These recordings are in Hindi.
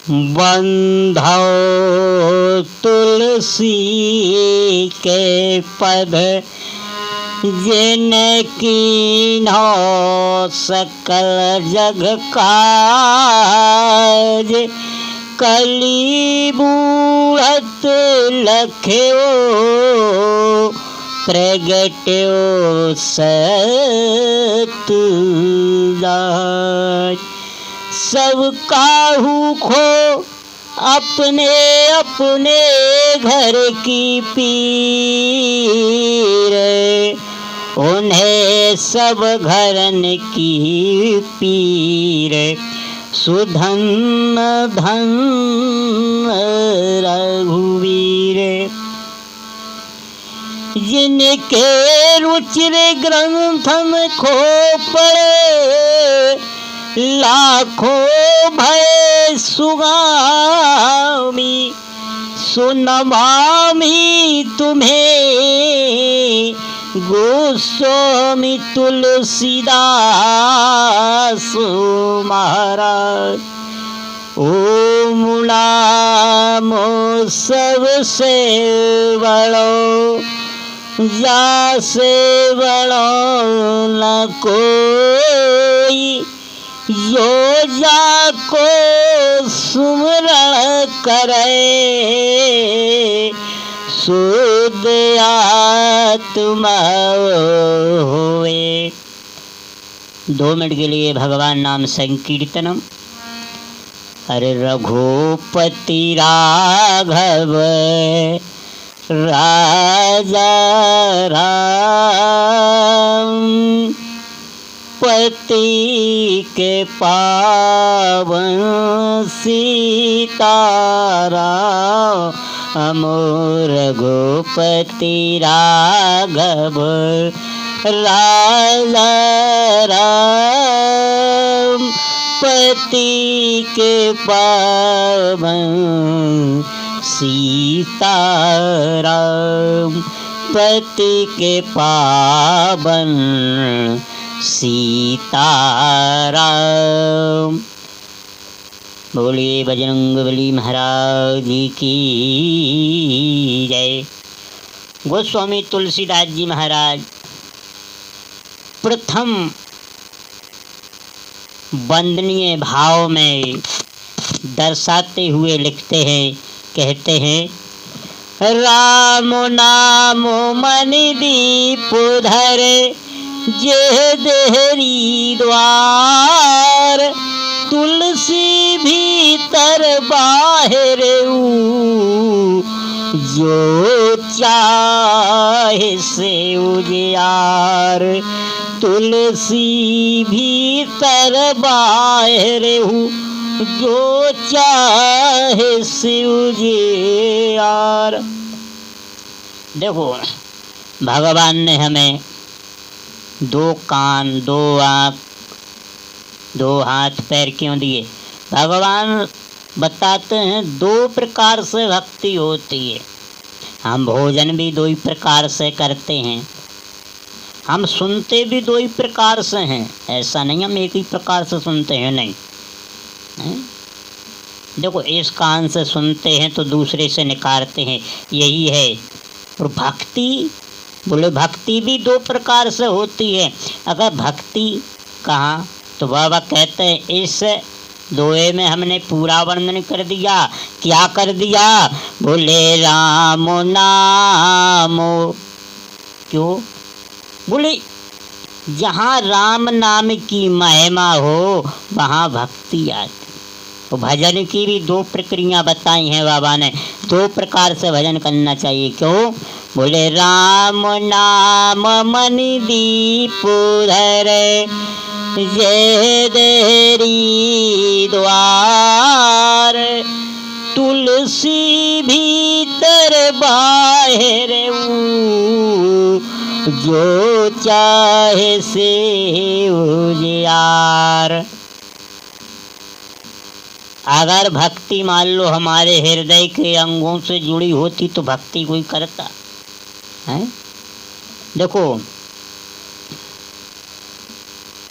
बंधो तुलसी के पद, जिनकीन्हो सकल जग काज। कली बूढ़त लख्यो, प्रगट्यो सतुजाज। सब काहू खो अपने अपने घर की पीर, उन्हें सब घरन की पीर। सुधन धन रघुवीर, जिनके रुचिर ग्रंथन खो पड़े, लाखों भय सुगामी। सुनमामि तुम्हें गोस्वामी तुलसीदास महाराज। ओम नामो सबसे बड़ो, जासे बड़ो न कोई। जो जाको सुमरण करे, शुद्ध आत्मा होए। 2 मिनट के लिए भगवान नाम संकीर्तनम। अरे रघुपति राघव राजा राम, पति के पावन सीताराम। रघुपति राघव राजा राम, पति के पावन सीताराम। पति के पावन सीताराम। बोलिए बजरंगबली महाराज की जय। गोस्वामी तुलसीदास जी महाराज प्रथम वंदनीय भाव में दर्शाते हुए लिखते हैं, कहते हैं, राम नाम मन दीप धरे, जे देहरी द्वार। तुलसी भीतर बाहर जो चाहे से उजियार। तुलसी भीतर बाहर जो चाहे से उजियार। देखो भगवान ने हमें 2 कान, 2 आँख, 2 हाथ पैर क्यों दिए? भगवान बताते हैं 2 प्रकार से भक्ति होती है। हम भोजन भी 2 ही प्रकार से करते हैं, हम सुनते भी 2 ही प्रकार से हैं। ऐसा नहीं हम एक ही प्रकार से सुनते हैं, नहीं। देखो इस कान से सुनते हैं तो दूसरे से निकालते हैं, यही है। और भक्ति, बोले भक्ति भी 2 प्रकार से होती है। अगर भक्ति कहाँ, तो बाबा कहते हैं इस 2 में हमने पूरा वर्णन कर दिया। क्या कर दिया? बोले राम नाम। क्यों? बोले जहाँ राम नाम की महिमा हो वहाँ भक्ति आती। तो भजन की भी 2 प्रक्रिया बताई हैं बाबा ने। 2 प्रकार से भजन करना चाहिए। क्यों? बोले राम नाम मन दीप धरे, जय देहरी द्वार। तुलसी भीतर बाहर जो चाहे से उजियार। अगर भक्ति मान लो हमारे हृदय के अंगों से जुड़ी होती तो भक्ति कोई करता है? देखो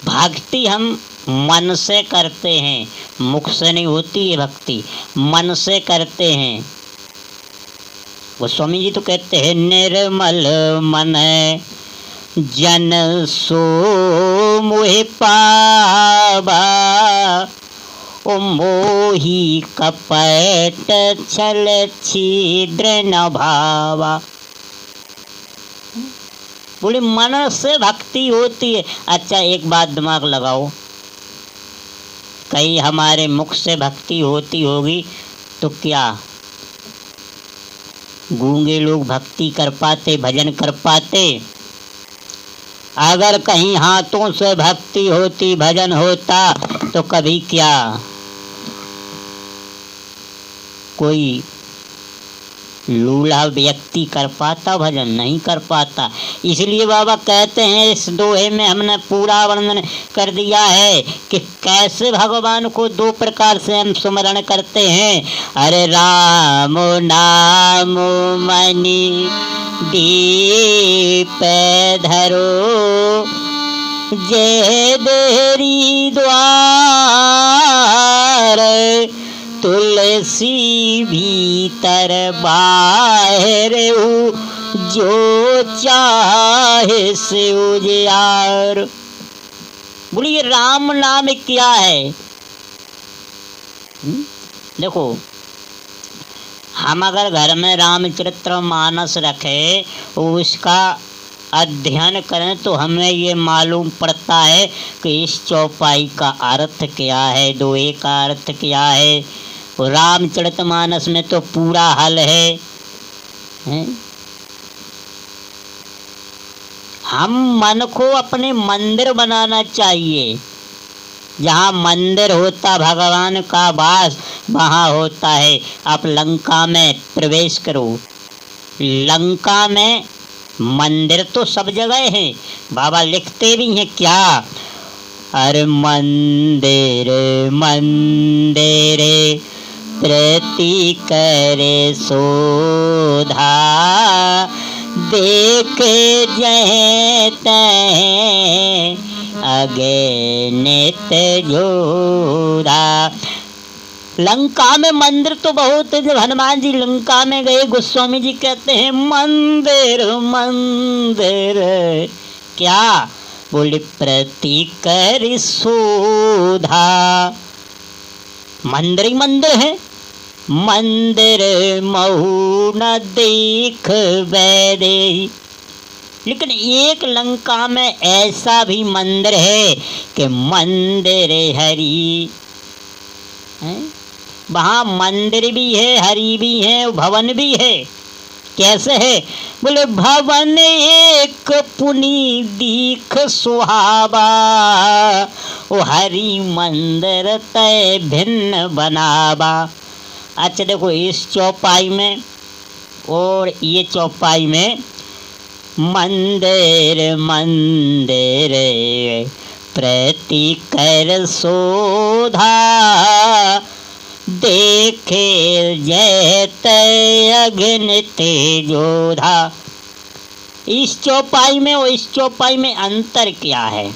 भक्ति हम मन से करते हैं, मुख से नहीं होती है भक्ति, मन से करते हैं। गोस्वामी जी तो कहते हैं निर्मल मन जन सो मोहि पावा, ओ मोही कपट छल छिद्र न भावा। बोले मन से भक्ति होती है। अच्छा एक बात दिमाग लगाओ, कहीं हमारे मुख से भक्ति होती होगी तो क्या गूंगे लोग भक्ति कर पाते, भजन कर पाते? अगर कहीं हाथों से भक्ति होती, भजन होता तो कभी क्या कोई लूला व्यक्ति कर पाता? भजन नहीं कर पाता। इसलिए बाबा कहते हैं, इस दोहे में हमने पूरा वर्णन कर दिया है कि कैसे भगवान को दो प्रकार से हम स्मरण करते हैं। अरे राम नाम मणि दीप धरो, जय देरी द्वार, तुलसी भीतर बाहर, जो चाहे से उजियार। बोलिए राम नाम क्या है? देखो, हम अगर घर में रामचरितमानस रखे, उसका अध्ययन करें तो हमें ये मालूम पड़ता है कि इस चौपाई का अर्थ क्या है, दोहे का अर्थ क्या है। रामचरितमानस में तो पूरा हल है, हम मन को अपने मंदिर बनाना चाहिए। जहाँ मंदिर होता भगवान का वास, वहाँ होता है। आप लंका में प्रवेश करो, लंका में मंदिर तो सब जगह है। बाबा लिखते भी हैं क्या? अरे मंदिर मंदिर प्रति करे शोधा, देखे जय तय अगणित जोधा। लंका में मंदिर तो बहुत है। जब हनुमान जी लंका में गए, गोस्वामी जी कहते हैं मंदिर मंदिर क्या? बोले प्रति कर शोधा। मंदिर ही मंदिर है। मंदिर महु न देख वैदे। लेकिन एक लंका में ऐसा भी मंदिर है कि मंदिर हरि है। वहाँ मंदिर भी है, हरि भी है, भवन भी है। कैसे है? बोले भवन एक पुनि दीख सुहावा, ओ हरि मंदिर तय भिन्न बनावा। अच्छा देखो, इस चौपाई में और ये चौपाई में मंदिर मंदिर प्रति कर शोधा, देखे जैत अगणित जोधा। इस चौपाई में और इस चौपाई में अंतर क्या है?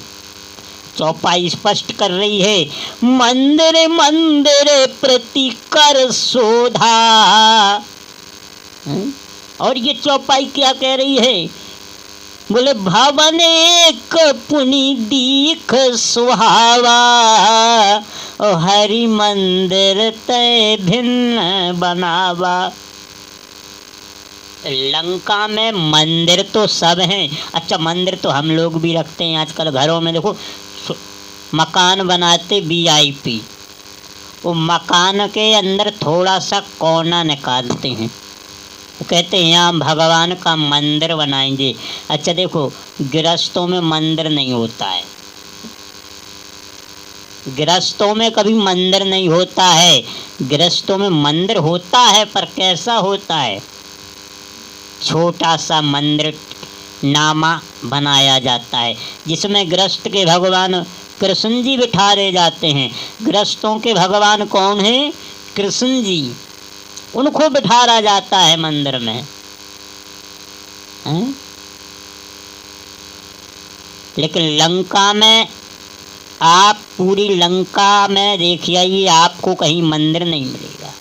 चौपाई स्पष्ट कर रही है मंदिर मंदिर प्रति कर शोधा, और ये चौपाई क्या कह रही है? बोले भवन एक पुनि दीख सुहावा, ओ हरि मंदिर तय भिन्न बनावा। लंका में मंदिर तो सब हैं। अच्छा, मंदिर तो हम लोग भी रखते हैं आजकल घरों में। देखो, मकान बनाते VIP, वो मकान के अंदर थोड़ा सा कोना निकालते हैं, वो कहते हैं यहाँ भगवान का मंदिर बनाएंगे। अच्छा देखो, गृहस्थों में मंदिर नहीं होता है। गृहस्थों में कभी मंदिर नहीं होता है। गृहस्थों में मंदिर होता है, पर कैसा होता है? छोटा सा मंदिर नामा बनाया जाता है, जिसमें गृहस्थ के भगवान कृष्ण जी बिठारे जाते हैं। गृहस्थों के भगवान कौन है? कृष्ण जी। उनको बिठारा जाता है मंदिर में, हैं? लेकिन लंका में आप पूरी लंका में देख आइए, आपको कहीं मंदिर नहीं मिलेगा।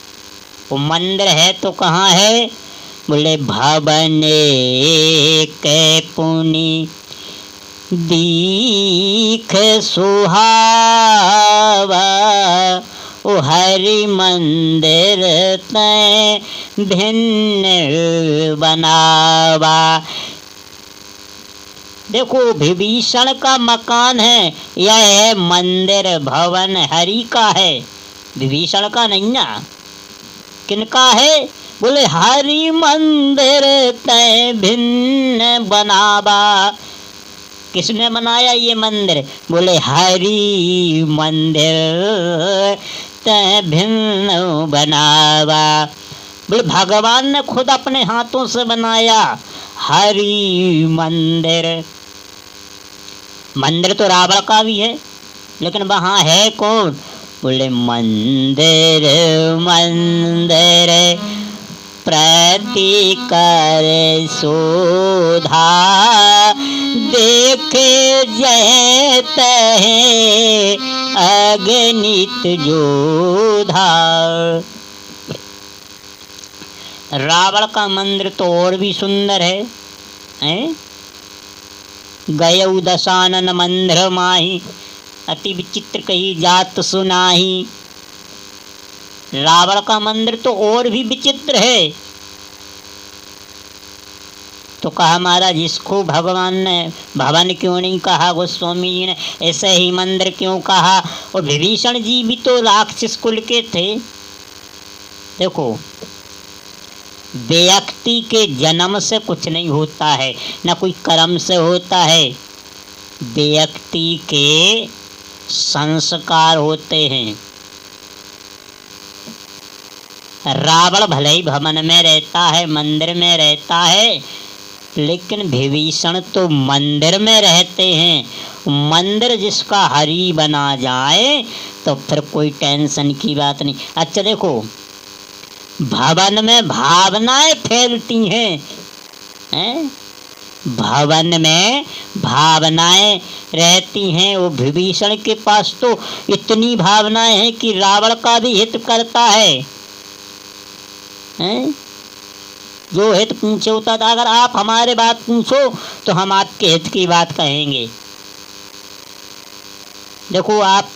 वो मंदिर है तो कहाँ है? बोले भवने के पुनि दीख सुहावा, ओ हरि मंदिर तै भिन्न बनावा। देखो विभीषण का मकान है, यह है मंदिर भवन हरि का है, विभीषण का नहीं ना। किनका है? बोले हरि मंदिर तै भिन्न बनावा। किसने बनाया ये मंदिर? बोले हरि मंदिर तै भिन्न बनावा। बोले भगवान ने खुद अपने हाथों से बनाया हरि मंदिर। मंदिर तो रावण का भी है, लेकिन वहाँ है कौन? बोले मंदिर मंदिर प्रति कर शोधा, देखे जय तहे अगणित जोधा। रावण का मंदिर तो और भी सुंदर है, हैं? गयऊ दशानन मंदिर माही, अति विचित्र कही जात सुनाही। रावण का मंदिर तो और भी विचित्र है। तो कहा महाराज इसको भगवान ने भवन क्यों नहीं कहा, गोस्वामी जी ने ऐसे ही मंदिर क्यों कहा? और विभीषण जी भी तो राक्षस कुल के थे। देखो व्यक्ति के जन्म से कुछ नहीं होता है, न कोई कर्म से होता है, व्यक्ति के संस्कार होते हैं। रावण भले ही भवन में रहता है, मंदिर में रहता है, लेकिन विभीषण तो मंदिर में रहते हैं। मंदिर जिसका हरि बना जाए तो फिर कोई टेंशन की बात नहीं। अच्छा देखो भवन में भावनाएं फैलती हैं, हैं? भवन में भावनाएं रहती हैं। वो विभीषण के पास तो इतनी भावनाएं हैं कि रावण का भी हित करता है, हैं? जो हित पूछे होता था, अगर आप हमारे बात पूछो तो हम आपके हित की बात कहेंगे। देखो आप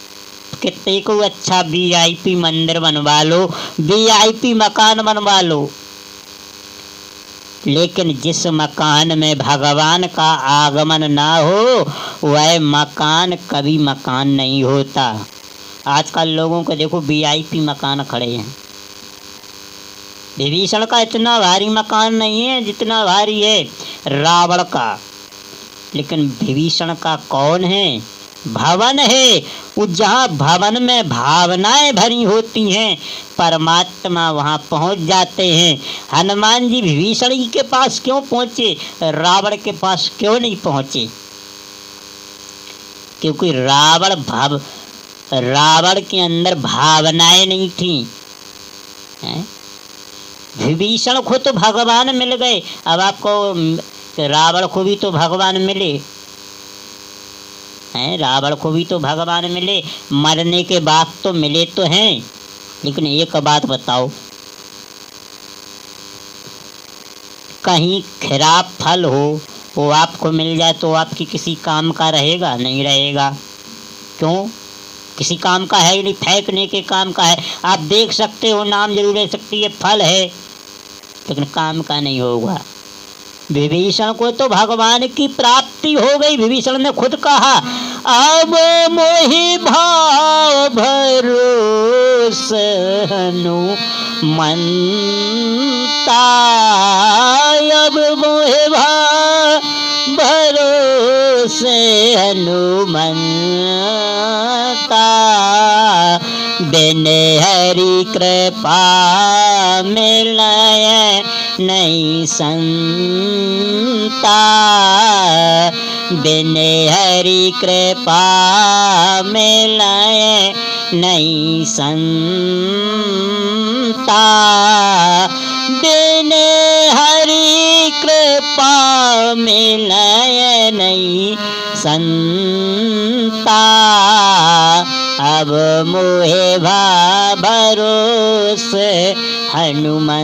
कितने को अच्छा वीआईपी मंदिर बनवा लो, वीआईपी मकान बनवा लो, लेकिन जिस मकान में भगवान का आगमन ना हो वह मकान कभी मकान नहीं होता। आजकल लोगों को देखो वीआईपी मकान खड़े हैं। विभीषण का इतना भारी मकान नहीं है जितना भारी है रावण का, लेकिन विभीषण का कौन है? भवन है। वो जहाँ भवन में भावनाएं भरी होती हैं परमात्मा वहाँ पहुँच जाते हैं। हनुमान जी विभीषण जी के पास क्यों पहुँचे, रावण के पास क्यों नहीं पहुँचे? क्योंकि रावण के अंदर भावनाएं नहीं थी। विभीषण को तो भगवान मिल गए, अब आपको रावण को भी तो भगवान मिले हैं, रावण को भी तो भगवान मिले, मरने के बाद तो मिले तो हैं। लेकिन एक बात बताओ, कहीं खराब फल हो वो आपको मिल जाए तो आपकी किसी काम का रहेगा? नहीं रहेगा। क्यों? किसी काम का है ही नहीं, फेंकने के काम का है। आप देख सकते हो, नाम जरूर ले सकती है, फल है, लेकिन काम का नहीं होगा। विभीषण को तो भगवान की प्राप्ति हो गई। विभीषण ने खुद कहा अब मोहि भाव भरोस हनुमंता, अब मोहि भाव भरोस हनुमंता, बिन हरि कृपा मिलय नहीं संता, बिन हरि कृपा मिलय नहीं संता, बिन हरि कृपा मिलय नहीं संता, अब मोहे भरोस हनुमंता।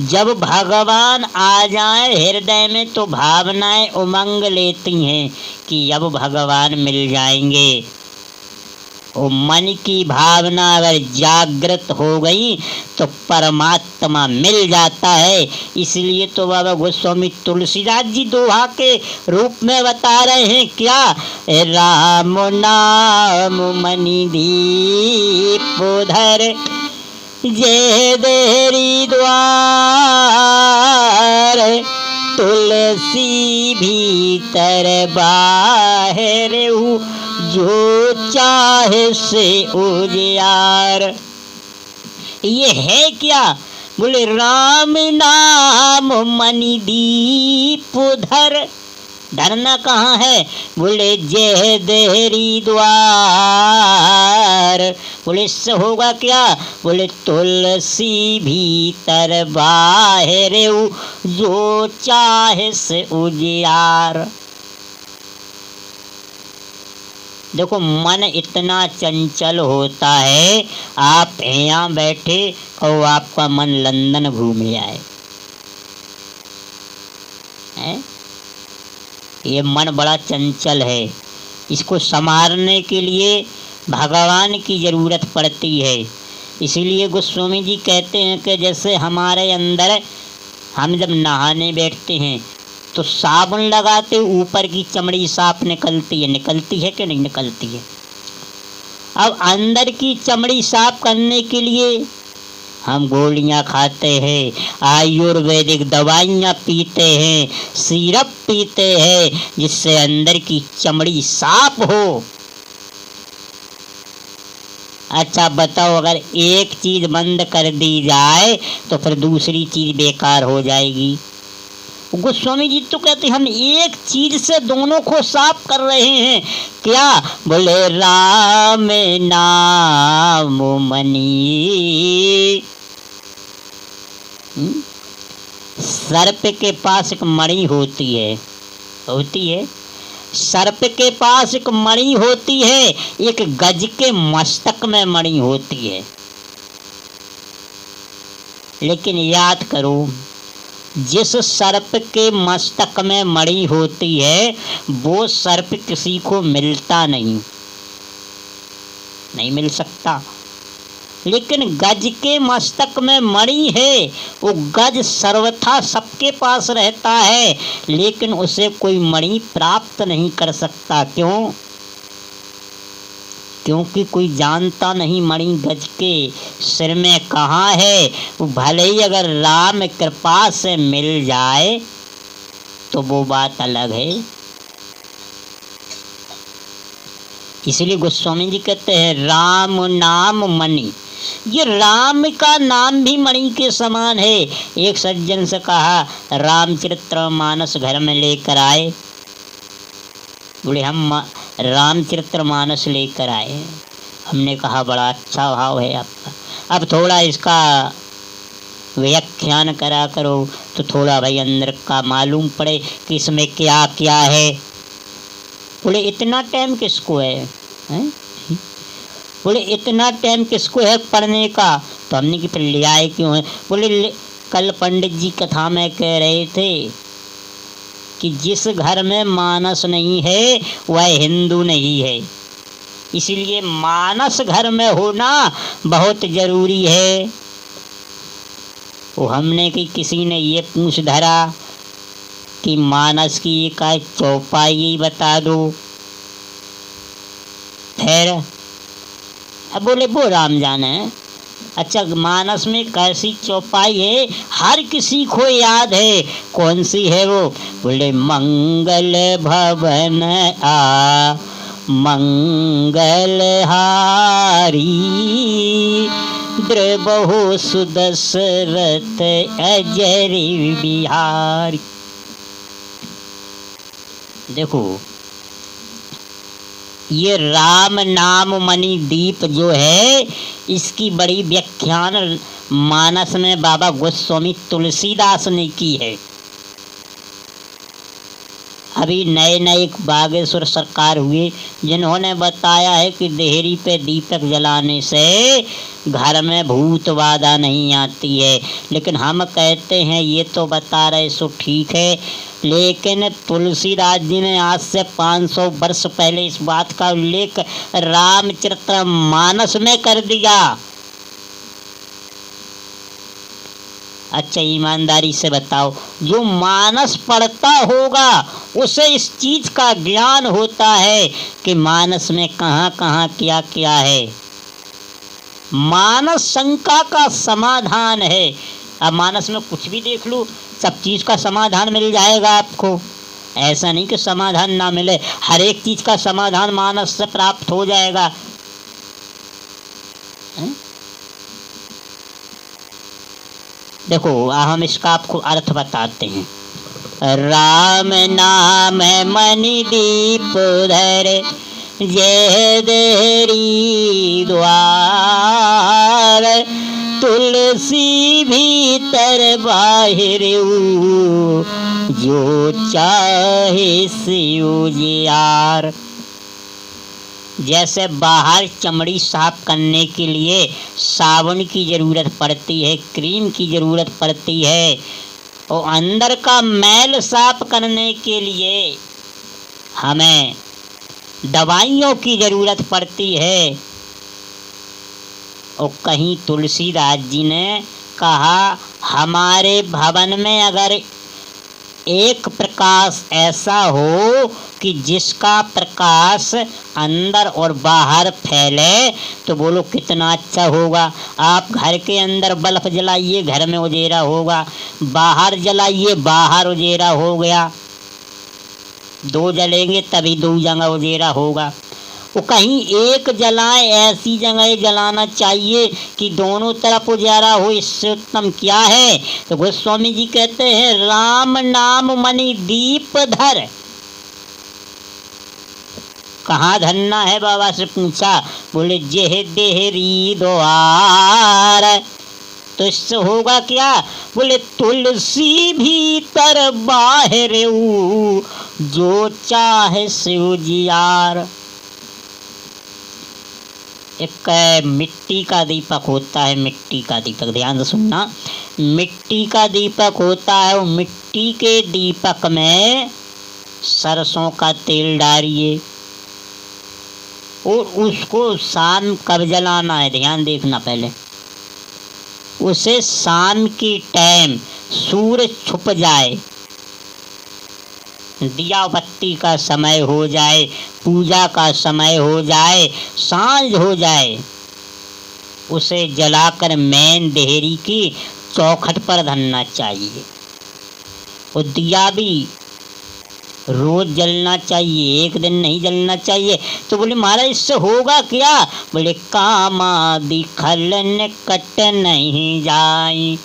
जब भगवान आ जाए हृदय में तो भावनाएं उमंग लेती हैं कि अब भगवान मिल जाएंगे। वो मन की भावना अगर जागृत हो गई तो परमात्मा मिल जाता है। इसलिए तो बाबा गोस्वामी तुलसीदास जी दोहा के रूप में बता रहे हैं क्या, राम नाम मणि दीप उधर जे देरी द्वार, तुलसी भीतर बाहर जो चाहे से उजियार। ये है क्या, बोले राम नाम मणि दीप धर। धरना कहाँ है, बोले जय देहरी द्वार। बोले इससे होगा क्या, बोले तुलसी भीतर बाहर जो चाहे से उजियार। देखो मन इतना चंचल होता है, आप यहाँ बैठे और आपका मन लंदन घूम आए है? ये मन बड़ा चंचल है, इसको संभालने के लिए भगवान की ज़रूरत पड़ती है। इसीलिए गोस्वामी जी कहते हैं कि जैसे हमारे अंदर हम जब नहाने बैठते हैं तो साबुन लगाते ऊपर की चमड़ी साफ निकलती है कि नहीं निकलती है। अब अंदर की चमड़ी साफ करने के लिए हम गोलियां खाते हैं, आयुर्वेदिक दवाइयाँ पीते हैं, सिरप पीते हैं, जिससे अंदर की चमड़ी साफ हो। अच्छा बताओ, अगर एक चीज़ बंद कर दी जाए तो फिर दूसरी चीज़ बेकार हो जाएगी। गोस्वामी जी तो कहते हैं हम एक चीज से दोनों को साफ कर रहे हैं, क्या, बोले राम नाम मणि। सर्प के पास एक मणि होती है सर्प के पास एक मणि होती है, एक गज के मस्तक में मणि होती है। लेकिन याद करो, जिस सर्प के मस्तक में मणि होती है वो सर्प किसी को मिलता नहीं मिल सकता। लेकिन गज के मस्तक में मणि है, वो गज सर्वथा सबके पास रहता है, लेकिन उसे कोई मणि प्राप्त नहीं कर सकता। क्यों? क्योंकि कोई जानता नहीं मणि गज के सिर में कहाँ है। वो भले ही अगर राम कृपा से मिल जाए तो वो बात अलग है। इसलिए गोस्वामी जी कहते हैं राम नाम मणि। ये राम का नाम भी मणि के समान है। एक सज्जन से कहा रामचरितमानस घर में लेकर आए। बोले हम रामचरितमानस लेकर आए। हमने कहा बड़ा अच्छा भाव है आपका, अब थोड़ा इसका व्याख्यान करा करो तो थोड़ा भाई अंदर का मालूम पड़े कि इसमें क्या क्या है। बोले इतना टाइम किसको है? बोले इतना टाइम किसको है पढ़ने का? तो हमने कि फिर ले आए क्यों है? बोले कल पंडित जी कथा में कह रहे थे कि जिस घर में मानस नहीं है वह हिंदू नहीं है। इसलिए मानस घर में होना बहुत जरूरी है। वो हमने कि किसी ने ये पूछ धरा कि मानस की एक चौपाई बता दो। फिर अब बोले वो राम जाने। अच्छा मानस में कैसी चौपाई है? हर किसी को याद है। कौन सी है वो? बोले मंगल भवन आ मंगल हारी, द्रबहु सुदशरथ अजय बिहारी। देखो ये राम नाम मणि दीप जो है इसकी बड़ी व्याख्यान मानस में बाबा गोस्वामी तुलसीदास ने की है। अभी नए नए बागेश्वर सरकार हुए जिन्होंने बताया है कि देहरी पे दीपक जलाने से घर में भूत बाधा नहीं आती है। लेकिन हम कहते हैं ये तो बता रहे सो ठीक है, लेकिन तुलसीदास जी ने आज से 500 वर्ष पहले इस बात का उल्लेख रामचरितमानस में कर दिया। अच्छा ईमानदारी से बताओ, जो मानस पढ़ता होगा उसे इस चीज का ज्ञान होता है कि मानस में कहाँ कहाँ क्या क्या है। मानस शंका का समाधान है। अब मानस में कुछ भी देख लो, सब चीज का समाधान मिल जाएगा आपको। ऐसा नहीं कि समाधान ना मिले, हर एक चीज का समाधान मानस से प्राप्त हो जाएगा। देखो हम इसका आपको अर्थ बताते हैं। राम नाम है मणि दीप धर, जय देहरी द्वार, तुलसी भीतर बाहिर जो चाहे सियो जियार। जैसे बाहर चमड़ी साफ करने के लिए साबुन की ज़रूरत पड़ती है, क्रीम की ज़रूरत पड़ती है, और अंदर का मैल साफ करने के लिए हमें दवाइयों की ज़रूरत पड़ती है। और कहीं तुलसीदास जी ने कहा हमारे भवन में अगर एक प्रकाश ऐसा हो कि जिसका प्रकाश अंदर और बाहर फैले तो बोलो कितना अच्छा होगा। आप घर के अंदर बल्ब जलाइए, घर में उजेरा होगा, बाहर जलाइए, बाहर उजेरा हो गया। दो जलेंगे तभी दो जगह उजेरा होगा। वो कहीं एक जलाए, ऐसी जगह जलाना चाहिए कि दोनों तरफ उजाला हो, इससे उत्तम क्या है। तो गोस्वामी जी कहते हैं राम नाम मणि दीप धर। कहाँ धरना है बाबा से पूछा, बोले जेह देहरी द्वार। तो इससे होगा क्या, बोले तुलसी भीतर बाहर जो चाहे शिव जियार। एक मिट्टी का दीपक होता है, मिट्टी का दीपक, ध्यान से सुनना, मिट्टी का दीपक होता है। वो मिट्टी के दीपक में सरसों का तेल डालिए और उसको शाम कब जलाना है, ध्यान देखना पहले। उसे शाम की टाइम सूरज छुप जाए, दिया बत्ती का समय हो जाए, पूजा का समय हो जाए, सांझ हो जाए, उसे जलाकर मेन देहरी की चौखट पर धरना चाहिए। और दिया भी रोज जलना चाहिए, एक दिन नहीं जलना चाहिए। तो बोले महाराज इससे होगा क्या, बोले कामादि खल निकट नहीं जाए।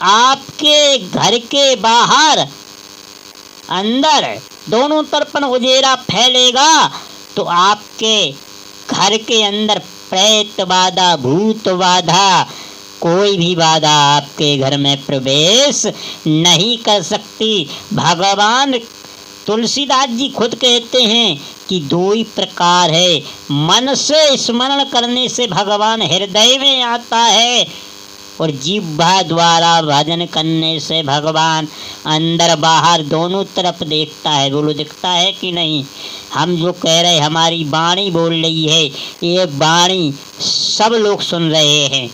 आपके घर के बाहर अंदर दोनों तरफ उजेरा फैलेगा तो आपके घर के अंदर प्रेत बाधा, भूत बाधा, कोई भी बाधा आपके घर में प्रवेश नहीं कर सकती। भगवान तुलसीदास जी खुद कहते हैं कि दो ही प्रकार है, मन से स्मरण करने से भगवान हृदय में आता है और जिह्वा द्वारा भजन करने से भगवान अंदर बाहर दोनों तरफ देखता है। बोलो दिखता है कि नहीं। हम जो कह रहे हमारी वाणी बोल रही है, ये वाणी सब लोग सुन रहे हैं।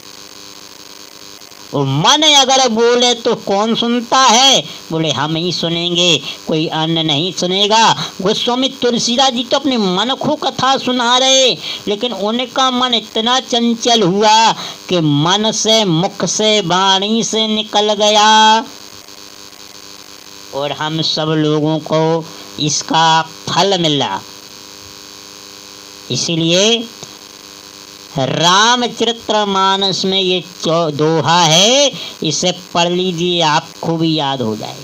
और मन अगर बोले तो कौन सुनता है, बोले हम ही सुनेंगे, कोई अन्य नहीं सुनेगा। गोस्वामी तुलसीदास जी तो अपने मन को कथा सुना रहे, लेकिन उनका मन इतना चंचल हुआ कि मन से, मुख से, वाणी से निकल गया और हम सब लोगों को इसका फल मिला। इसीलिए रामचरितमानस में ये दोहा है, इसे पढ़ लीजिए, आपको भी याद हो जाएगा।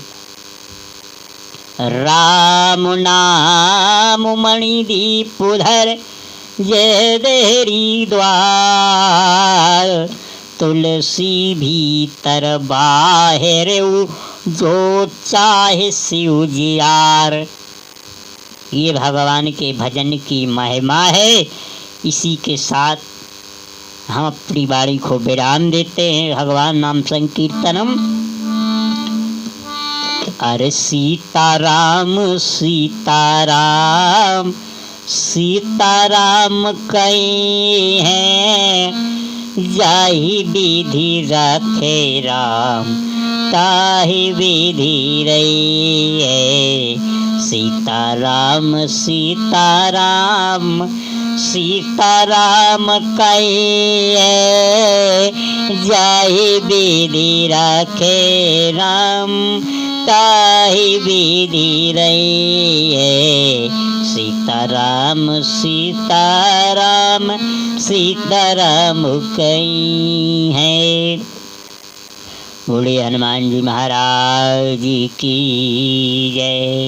राम नाम मणि दीप धर, जय देहरी द्वार, तुलसी भीतर बाहर जो चाहे शिव जियार। ये भगवान के भजन की महिमा है। इसी के साथ हम अपनी वाणी को विराम देते हैं। भगवान नाम संकीर्तनम। अरे सीताराम सीताराम सीताराम कहे हैं, जाहि विधि रखे राम ताहि विधि रही है। सीताराम सीताराम सीताराम कहे हैं, जाहि विधि रखे राम ताहि विधि रही है। सीताराम सीताराम सीताराम कही है। बोले हनुमान जी महाराज की जय।